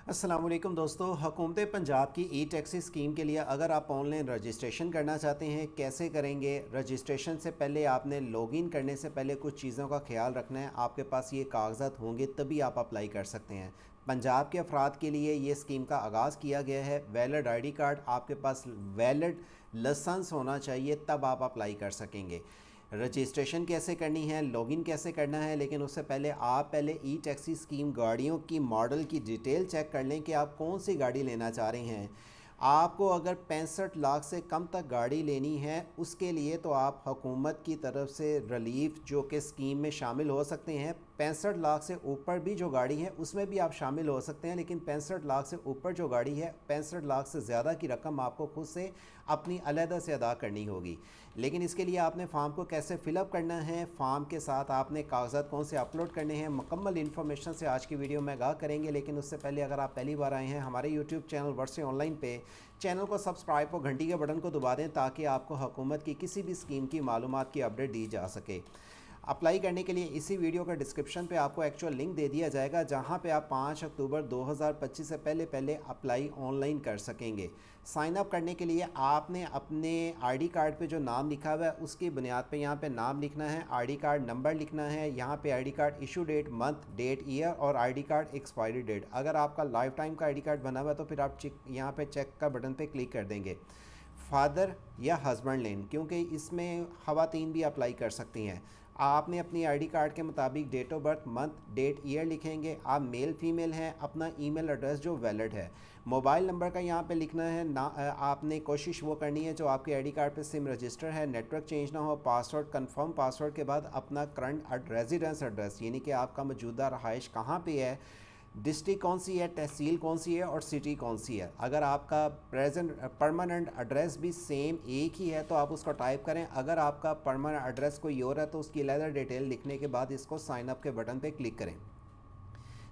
अस्सलाम वालेकुम दोस्तों, हुकूमत पंजाब की ई टैक्सी स्कीम के लिए अगर आप ऑनलाइन रजिस्ट्रेशन करना चाहते हैं, कैसे करेंगे? रजिस्ट्रेशन से पहले आपने लॉगिन करने से पहले कुछ चीज़ों का ख्याल रखना है। आपके पास ये कागजात होंगे तभी आप अप्लाई कर सकते हैं। पंजाब के अफराद के लिए ये स्कीम का आगाज़ किया गया है। वैलिड आईडी कार्ड, आपके पास वैलिड लाइसेंस होना चाहिए, तब आप अप्लाई कर सकेंगे। रजिस्ट्रेशन कैसे करनी है, लॉगिन कैसे करना है, लेकिन उससे पहले आप ई टैक्सी स्कीम गाड़ियों की मॉडल की डिटेल चेक कर लें कि आप कौन सी गाड़ी लेना चाह रहे हैं। आपको अगर 65 लाख से कम तक गाड़ी लेनी है, उसके लिए तो आप हुकूमत की तरफ से रिलीफ जो कि स्कीम में शामिल हो सकते हैं। 65 लाख से ऊपर भी जो गाड़ी है उसमें भी आप शामिल हो सकते हैं, लेकिन 65 लाख से ऊपर जो गाड़ी है, 65 लाख से ज़्यादा की रकम आपको खुद से अपनी अलहदा से अदा करनी होगी। लेकिन इसके लिए आपने फ़ार्म को कैसे फ़िलअप करना है, फ़ार्म के साथ आपने कागजात कौन से अपलोड करने हैं, मुकम्मल इन्फॉर्मेशन से आज की वीडियो में आगाह करेंगे। लेकिन उससे पहले अगर आप पहली बार आए हैं हमारे यूट्यूब चैनल वर्से ऑनलाइन पे, चैनल को सब्सक्राइब और घंटी के बटन को दबा दें ताकि आपको हुकूमत की किसी भी स्कीम की मालूमात की अपडेट दी जा सके। अप्लाई करने के लिए इसी वीडियो का डिस्क्रिप्शन पे आपको एक्चुअल लिंक दे दिया जाएगा, जहां पे आप 5 अक्टूबर 2025 से पहले पहले अप्लाई ऑनलाइन कर सकेंगे। साइन अप करने के लिए आपने अपने आईडी कार्ड पे जो नाम लिखा हुआ है उसकी बुनियाद पे यहाँ पे नाम लिखना है, आईडी कार्ड नंबर लिखना है, यहाँ पे ID card issue date, month, date, year और आईडी कार्ड एक्सपायरी डेट। अगर आपका लाइफ टाइम का आईडी कार्ड बना हुआ है तो फिर आप यहाँ पे चेक का बटन पे क्लिक कर देंगे। फादर या हस्बैंड नेम, क्योंकि इसमें ख़वातीन भी अप्लाई कर सकती हैं। आपने अपनी आईडी कार्ड के मुताबिक date of birth, month, date, year लिखेंगे। आप मेल फीमेल हैं, अपना ईमेल एड्रेस जो वैलिड है। मोबाइल नंबर का यहाँ पे लिखना है ना। आपने कोशिश वो करनी है जो आपके आईडी कार्ड पे सिम रजिस्टर है, नेटवर्क चेंज ना हो। पासवर्ड कंफर्म पासवर्ड के बाद अपना करंट रेजिडेंस एड्रेस, यानी कि आपका मौजूदा रहाइश कहाँ पे है, डिस्ट्रिक्ट कौन सी है, तहसील कौन सी है और सिटी कौन सी है। अगर आपका प्रेजेंट परमानेंट एड्रेस भी सेम एक ही है तो आप उसको टाइप करें। अगर आपका परमानेंट एड्रेस कोई और है तो उसकी अलग डिटेल लिखने के बाद इसको साइन अप के बटन पे क्लिक करें।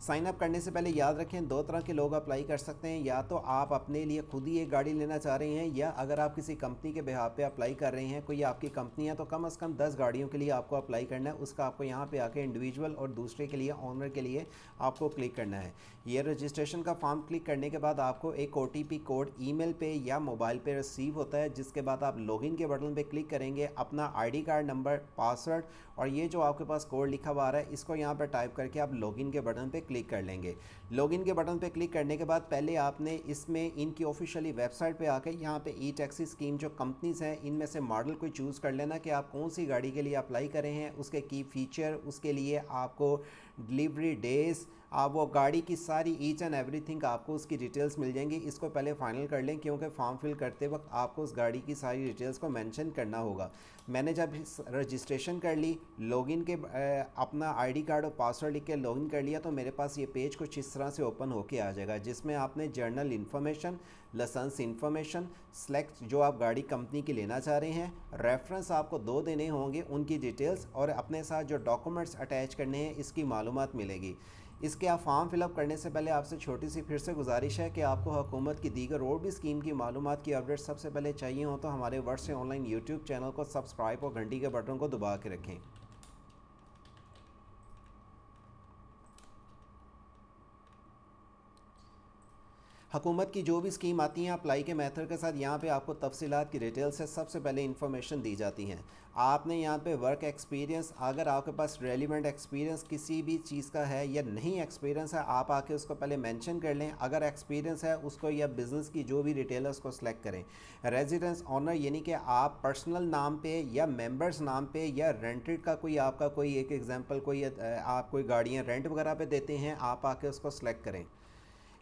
साइन अप करने से पहले याद रखें, दो तरह के लोग अप्लाई कर सकते हैं। या तो आप अपने लिए खुद ही एक गाड़ी लेना चाह रहे हैं, या अगर आप किसी कंपनी के बिहाफ पे अप्लाई कर रहे हैं, कोई आपकी कंपनी है तो कम से कम 10 गाड़ियों के लिए आपको अप्लाई करना है। उसका आपको यहाँ पे आके इंडिविजुअल और दूसरे के लिए ऑनर के लिए आपको क्लिक करना है। ये रजिस्ट्रेशन का फॉर्म क्लिक करने के बाद आपको एक OTP कोड ईमेल पे या मोबाइल पे रिसीव होता है, जिसके बाद आप लॉगिन के बटन पे क्लिक करेंगे। अपना आईडी कार्ड नंबर, पासवर्ड और ये जो आपके पास कोड लिखा हुआ आ रहा है इसको यहाँ पर टाइप करके आप लॉगिन के बटन पे क्लिक कर लेंगे। लॉगिन के बटन पे क्लिक करने के बाद पहले आपने इसमें इनकी ऑफिशियली वेबसाइट पे आकर यहाँ पे ई टैक्सी स्कीम जो कंपनीज हैं इनमें से मॉडल कोई चूज़ कर लेना कि आप कौन सी गाड़ी के लिए अप्लाई करें हैं, उसके की फ़ीचर, उसके लिए आपको डिलीवरी डेज, आप वो गाड़ी की सारी ईच एंड एवरीथिंग आपको उसकी डिटेल्स मिल जाएंगी। इसको पहले फाइनल कर लें क्योंकि फॉर्म फिल करते वक्त आपको उस गाड़ी की सारी डिटेल्स को मेंशन करना होगा। मैंने जब रजिस्ट्रेशन कर ली, लॉगिन के अपना आईडी कार्ड और पासवर्ड लिख के लॉगिन कर लिया तो मेरे पास ये पेज कुछ इस तरह से ओपन होके आ जाएगा, जिसमें आपने general information, licence information, select जो आप गाड़ी कंपनी की लेना चाह रहे हैं, रेफरेंस आपको 2 देने होंगे, उनकी डिटेल्स और अपने साथ जो डॉक्यूमेंट्स अटैच करने हैं इसकी मालूमात मिलेगी। इसके आप फॉर्म फिलअप करने से पहले आपसे छोटी सी फिर से गुजारिश है कि आपको हुकूमत की दीगर और भी स्कीम की मालूमात की अपडेट सबसे पहले चाहिए हो तो हमारे वर्से ऑनलाइन यूट्यूब चैनल को सब्सक्राइब और घंटी के बटन को दबा के रखें। हुकूमत की जो भी स्कीम आती हैं अप्लाई के मेथड के साथ यहाँ पे आपको तफसीलात की डिटेल से सबसे पहले इन्फॉर्मेशन दी जाती हैं। आपने यहाँ पे वर्क एक्सपीरियंस, अगर आपके पास रेलिवेंट एक्सपीरियंस किसी भी चीज़ का है या नहीं एक्सपीरियंस है, आप आके उसको पहले मेंशन कर लें। अगर एक्सपीरियंस है उसको या बिज़नेस की जो भी डिटेल है उसको सिलेक्ट करें। रेजिडेंस ऑनर, यानी कि आप पर्सनल नाम पे या मेंबर्स नाम पे या रेंटेड का कोई आपका कोई एक एग्जांपल, कोई आप कोई गाड़ियाँ रेंट वगैरह पे देते हैं, आप आके उसको सिलेक्ट करें।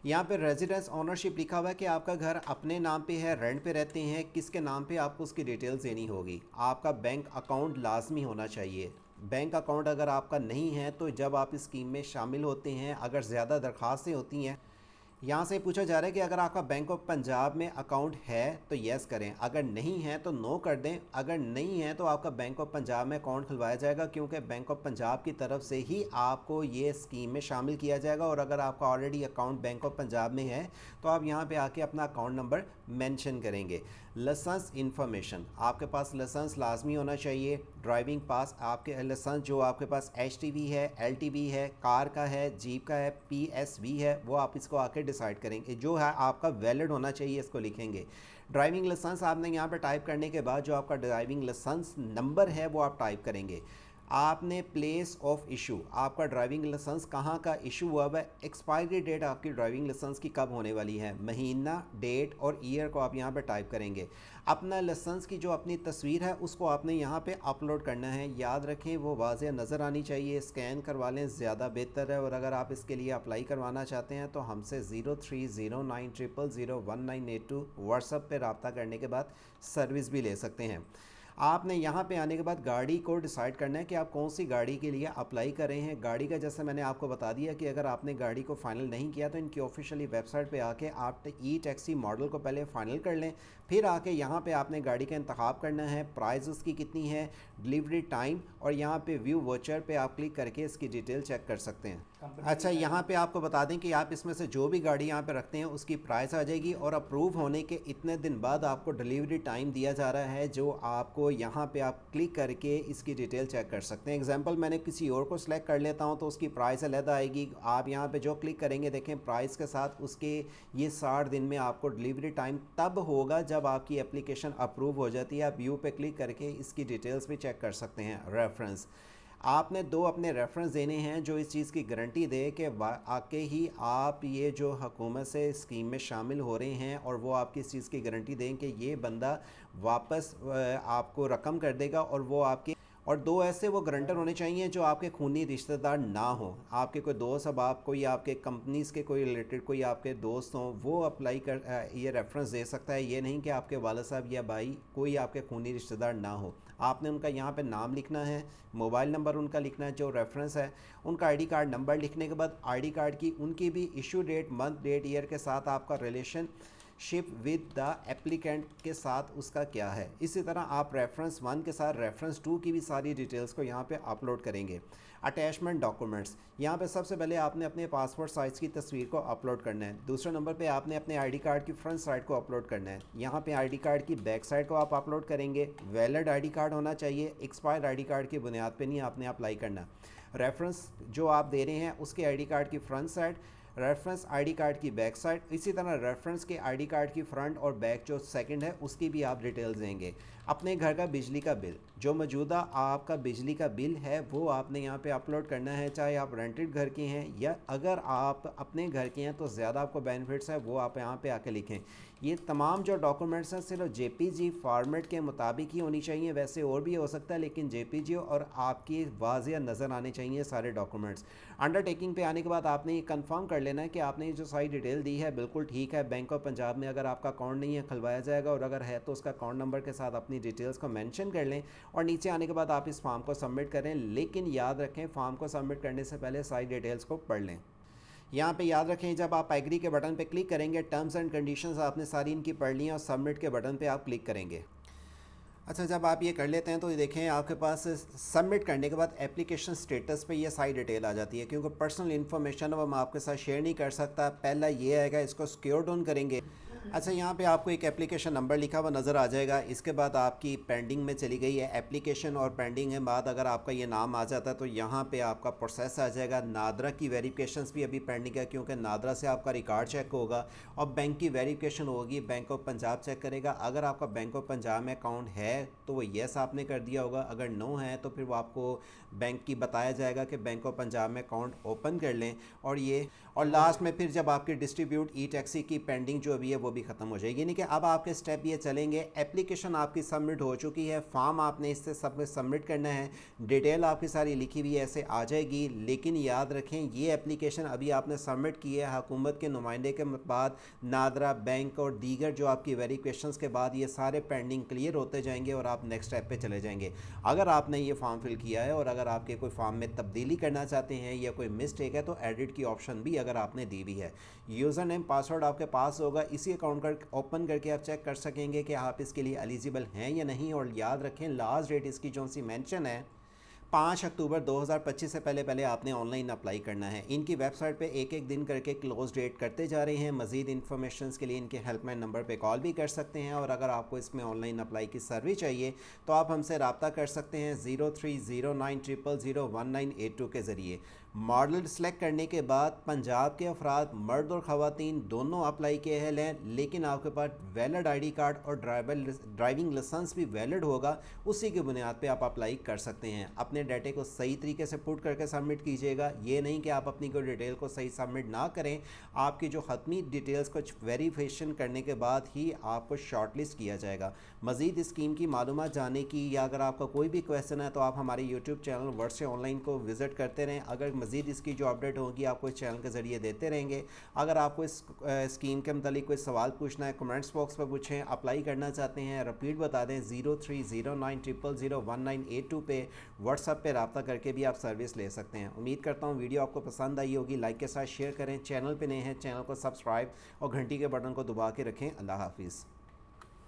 यहाँ पे रेजिडेंस ऑनरशिप लिखा हुआ है कि आपका घर अपने नाम पे है, रेंट पे रहते हैं, किसके नाम पे आपको उसकी डिटेल्स देनी होगी। आपका बैंक अकाउंट लाजमी होना चाहिए। बैंक अकाउंट अगर आपका नहीं है तो जब आप इस स्कीम में शामिल होते हैं, अगर ज़्यादा दरख्वास्तें होती हैं, यहाँ से पूछा जा रहा है कि अगर आपका बैंक ऑफ पंजाब में अकाउंट है तो येस करें, अगर नहीं है तो नो कर दें। अगर नहीं है तो आपका बैंक ऑफ पंजाब में अकाउंट खुलवाया जाएगा, क्योंकि बैंक ऑफ पंजाब की तरफ से ही आपको ये स्कीम में शामिल किया जाएगा। और अगर आपका already account bank of Punjab में है तो आप यहाँ पे आके अपना अकाउंट नंबर मेंशन करेंगे। लाइसेंस इन्फॉर्मेशन, आपके पास लाइसेंस लाजमी होना चाहिए। ड्राइविंग पास, आपके लाइसेंस जो आपके पास HTV है, LTV है, कार का है, जीप का है, PSV है, वो आप इसको आके डिसाइड करेंगे, जो है आपका वैलिड होना चाहिए इसको लिखेंगे। ड्राइविंग लाइसेंस आपने यहाँ पे टाइप करने के बाद जो आपका ड्राइविंग लाइसेंस नंबर है वो आप टाइप करेंगे। आपने प्लेस ऑफ इशू, आपका ड्राइविंग लाइसेंस कहाँ का इशू हुआ है, एक्सपायरी डेट आपकी ड्राइविंग लाइसेंस की कब होने वाली है, महीना, डेट और ईयर को आप यहाँ पे टाइप करेंगे। अपना लाइसेंस की जो अपनी तस्वीर है उसको आपने यहाँ पे अपलोड करना है। याद रखें वो वाज़ेह नज़र आनी चाहिए, स्कैन करवा लें ज़्यादा बेहतर है। और अगर आप इसके लिए अप्लाई करवाना चाहते हैं तो हमसे 0309001982 व्हाट्सएप पे रब्ता करने के बाद सर्विस भी ले सकते हैं। आपने यहाँ पे आने के बाद गाड़ी को डिसाइड करना है कि आप कौन सी गाड़ी के लिए अप्लाई कर रहे हैं। गाड़ी का जैसे मैंने आपको बता दिया कि अगर आपने गाड़ी को फाइनल नहीं किया तो इनकी ऑफिशियली वेबसाइट पे आके आप ई टैक्सी मॉडल को पहले फाइनल कर लें, फिर आके यहाँ पे आपने गाड़ी का इंतखाब करना है, प्राइस उसकी कितनी है, डिलीवरी टाइम, और यहाँ पे व्यू वोचर पे आप क्लिक करके इसकी डिटेल चेक कर सकते हैं। अच्छा, यहाँ पे आपको बता दें कि आप इसमें से जो भी गाड़ी यहाँ पे रखते हैं उसकी प्राइस आ जाएगी और अप्रूव होने के इतने दिन बाद आपको डिलीवरी टाइम दिया जा रहा है, जो आपको यहाँ पे आप क्लिक करके इसकी डिटेल चेक कर सकते हैं। एग्जांपल मैंने किसी और को सिलेक्ट कर लेता हूँ तो उसकी प्राइस अलग आएगी। आप यहाँ पे जो क्लिक करेंगे देखें प्राइस के साथ उसके ये 60 दिन में आपको डिलीवरी टाइम तब होगा जब आपकी एप्लीकेशन अप्रूव हो जाती है। आप व्यू पे क्लिक करके इसकी डिटेल्स भी चेक कर सकते हैं। रेफरेंस, आपने 2 अपने रेफरेंस देने हैं जो इस चीज़ की गारंटी दे कि आके ही आप ये जो हुकूमत से स्कीम में शामिल हो रहे हैं, और वो आपकी इस चीज़ की गारंटी दें कि ये बंदा वापस आपको रकम कर देगा। और वो आपके और 2 ऐसे वो गारंटर होने चाहिए जो आपके खूनी रिश्तेदार ना हो। आपके कोई दोस्त, अब आप कोई आपके कंपनीज़ के कोई रिलेटेड कोई आपके दोस्त हों, वो अप्लाई कर ये रेफरेंस दे सकता है। ये नहीं कि आपके वालिद साहब या भाई कोई आपके खूनी रिश्तेदार ना हो। आपने उनका यहाँ पे नाम लिखना है, मोबाइल नंबर उनका लिखना है जो रेफरेंस है, उनका आईडी कार्ड नंबर लिखने के बाद आईडी कार्ड की उनकी भी issue date, month, date, year के साथ आपका रिलेशनशिप विद द एप्लीकेंट के साथ उसका क्या है। इसी तरह आप रेफरेंस 1 के साथ रेफरेंस 2 की भी सारी डिटेल्स को यहाँ पे अपलोड करेंगे। अटैचमेंट डॉक्यूमेंट्स, यहाँ पे सबसे पहले आपने अपने पासपोर्ट साइज़ की तस्वीर को अपलोड करना है। दूसरे नंबर पे आपने अपने आईडी कार्ड की फ्रंट साइड को अपलोड करना है। यहाँ पे आईडी कार्ड की बैक साइड को आप अपलोड करेंगे। वैलिड आईडी कार्ड होना चाहिए, एक्सपायर्ड आईडी कार्ड की बुनियाद पे नहीं आपने अप्लाई करना। रेफरेंस जो आप दे रहे हैं उसके आईडी कार्ड की front side, reference ID card की बैक साइड, इसी तरह रेफरेंस के आईडी कार्ड की फ्रंट और बैक जो सेकंड है उसकी भी आप डिटेल्स देंगे। अपने घर का बिजली का बिल, जो मौजूदा आपका बिजली का बिल है वो आपने यहाँ पे अपलोड करना है, चाहे आप रेंटेड घर के हैं या अगर आप अपने घर के हैं तो ज़्यादा आपको बेनिफिट्स है वो आप यहाँ पे आके लिखें। ये तमाम जो डॉक्यूमेंट्स हैं सिर्फ जेपीजी फॉर्मेट के मुताबिक ही होनी चाहिए, वैसे और भी हो सकता है लेकिन जेपीजी और आपकी वाज़ेह नज़र आने चाहिए सारे डॉक्यूमेंट्स। अंडरटेकिंग पे आने के बाद आपने ये कंफर्म कर लेना है कि आपने ये जो सारी डिटेल दी है बिल्कुल ठीक है। बैंक ऑफ पंजाब में अगर आपका अकाउंट नहीं है खुलवाया जाएगा, और अगर है तो उसका अकाउंट नंबर के साथ अपनी डिटेल्स को मेंशन कर लें और नीचे आने के बाद आप इस फॉर्म को सबमिट करें। लेकिन याद रखें फॉर्म को सबमिट करने से पहले सारी डिटेल्स को पढ़ लें। यहाँ पे याद रखें जब आप एग्री के बटन पे क्लिक करेंगे टर्म्स एंड कंडीशंस आपने सारी इनकी पढ़ ली हैं और सबमिट के बटन पे आप क्लिक करेंगे। अच्छा, जब आप ये कर लेते हैं तो ये देखें आपके पास सबमिट करने के बाद एप्लीकेशन स्टेटस पे ये सारी डिटेल आ जाती है। क्योंकि पर्सनल इन्फॉर्मेशन वो मैं आपके साथ शेयर नहीं कर सकता, पहला ये आएगा, इसको सिक्योर डाउन करेंगे। अच्छा, यहाँ पे आपको एक एप्लीकेशन नंबर लिखा हुआ नज़र आ जाएगा। इसके बाद आपकी पेंडिंग में चली गई है एप्लीकेशन, और पेंडिंग के बाद अगर आपका ये नाम आ जाता है तो यहाँ पे आपका प्रोसेस आ जाएगा। नादरा की वेरिफिकेशंस भी अभी पेंडिंग है क्योंकि नादरा से आपका रिकॉर्ड चेक होगा और बैंक की वेरिफिकेशन होगी, बैंक ऑफ पंजाब चेक करेगा। अगर आपका बैंक ऑफ पंजाब में अकाउंट है तो वो येस आपने कर दिया होगा, अगर नो है तो फिर वो आपको बैंक की बताया जाएगा कि बैंक ऑफ पंजाब में अकाउंट ओपन कर लें। और लास्ट में फिर जब आपकी डिस्ट्रीब्यूट ई टैक्सी की पेंडिंग जो भी है वो भी ख़त्म हो जाएगी। यानी कि अब आपके स्टेप ये चलेंगे, एप्लीकेशन आपकी सबमिट हो चुकी है, फॉर्म आपने इससे सब सबमिट करना है, डिटेल आपकी सारी लिखी हुई ऐसे आ जाएगी। लेकिन याद रखें ये एप्लीकेशन अभी आपने सबमिट की है, हुकूमत के नुमाइंदे के बाद नादरा, बैंक और दीगर जो आपकी वेरिफिकेशंस के बाद ये सारे पेंडिंग क्लियर होते जाएंगे और आप नेक्स्ट स्टेप पे चले जाएंगे। अगर आपने ये फॉर्म फिल किया है और अगर आपके कोई फॉर्म में तब्दीली करना चाहते हैं या कोई मिस्टेक है तो एडिट की ऑप्शन भी अगर आपने दी भी है। यूज़र नेम पासवर्ड आपके पास होगा, इसी अकाउंट का ओपन करके आप चेक कर सकेंगे कि आप इसके लिए एलिजिबल हैं या नहीं। और याद रखें लास्ट डेट इसकी जो सी मेंशन है 5 अक्टूबर 2025 से पहले आपने ऑनलाइन अप्लाई करना है। इनकी वेबसाइट पे एक एक दिन करके क्लोज डेट करते जा रहे हैं। मज़ीद इन्फॉर्मेशन के लिए इनके हेल्पलाइन नंबर पे कॉल भी कर सकते हैं, और अगर आपको इसमें ऑनलाइन अप्लाई की सर्विस चाहिए तो आप हमसे रब्ता कर सकते हैं 0309000198 के ज़रिए। मॉडल सेलेक्ट करने के बाद पंजाब के अफराद मर्द और ख़वातीन दोनों अप्लाई के अहल हैं, लेकिन आपके पास वैलिड आईडी कार्ड और ड्राइविंग लाइसेंस भी वैलिड होगा, उसी की बुनियाद पे आप अप्लाई कर सकते हैं। अपने डाटे को सही तरीके से पुट करके सबमिट कीजिएगा, ये नहीं कि आप अपनी कोई डिटेल को सही सबमिट ना करें। आपकी जो ख़त्मी डिटेल्स को वेरीफिकेशन करने के बाद ही आपको शॉर्टलिस्ट किया जाएगा। मज़ीद स्कीम की मालूमात जानने की या अगर आपका कोई भी क्वेश्चन है तो आप हमारे यूट्यूब चैनल वर्ड से ऑनलाइन को विज़िट करते रहें। अगर मज़ीद इसकी जो अपडेट होगी आपको इस चैनल के ज़रिए देते रहेंगे। अगर आपको इस स्कीम के मतलब कोई सवाल पूछना है कमेंट्स बॉक्स पर पूछें। अप्लाई करना चाहते हैं रिपीट बता दें 0309001982 पे व्हाट्सएप पे रब्ता करके भी आप सर्विस ले सकते हैं। उम्मीद करता हूँ वीडियो आपको पसंद आई होगी। लाइक के साथ शेयर करें। चैनल पे नए हैं चैनल को सब्सक्राइब और घंटी के बटन को दबा के रखें। अल्लाह हाफिज़।